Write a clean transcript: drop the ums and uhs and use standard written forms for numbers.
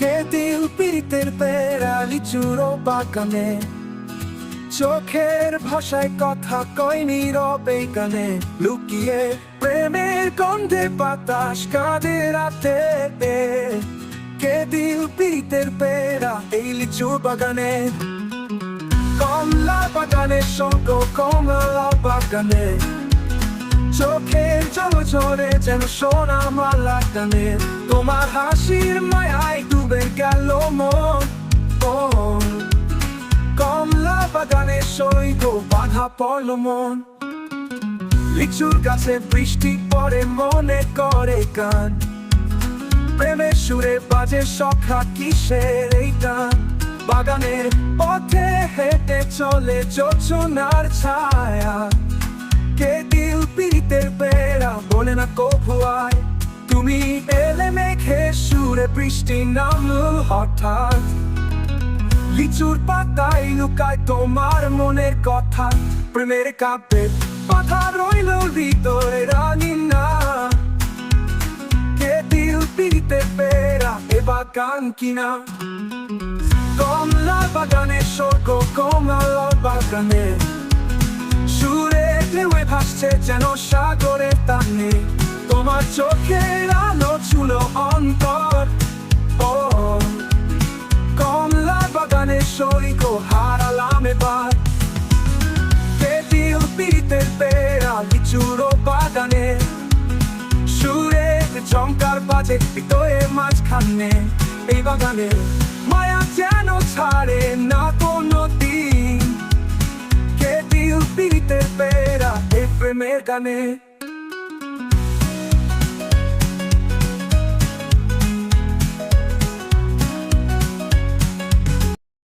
কে দিল পীড়িতের পেরা লিচুর বাগানে, চোখের ভাষায় কথা কয় নীরবে গানে, লুকিয়ে প্রেমের গন্ধে বাতাস কাঁদে রাতে। কে দিল পীড়িতের পেরা এই লিচুর বাগানে, কমলা বাগানে স্বর্গ কমলা বাগানে, চোখের জল ঝরে যেন সোনা মালা টানে। তোমার হাসির মায়ায় ডুবে গেল মন, কমলা বাগানে সৈগ বাধা পড়ল মন। লিচুর গাছে বৃষ্টি পড়ে মনে করে গান, প্রেমের সুরে বাজে সখা কিসের এই গান। বাগানের পথে হেঁটে চলে জোছনার ছায়া, কে দিল পীড়িতের পেরা বলে না কভু আয়। তুমি এলে মেঘে সুরে বৃষ্টি নামলো হঠাৎ, লিচুর পাতায় লুকায় তোমার মনের কথা। প্রেমের কাব্যে বাধা রইল হৃদয় রানী না, কে দিল পীড়িতের পেরা এ বাগান কিনা। কমলা বাগানে স্বর্গ কমলা বাগানে, সুরে ঢেউয়ে ভাসছে যেন সাগরের টানে। তোমার চোখের আলো ছুলো অন্তর, কমলা বাগানে সৈগ হারালাম এবার। কে দিল পীড়িতের পেরা লিচুর বাগানে, সুরে ঝংকার বাজে হৃদয়ের মাঝখানে। এই বাগানে মায়া যেন ছাড়ে না কোনো দিন, কে দিল পীড়িতের পেরা এই প্রেমের গানে।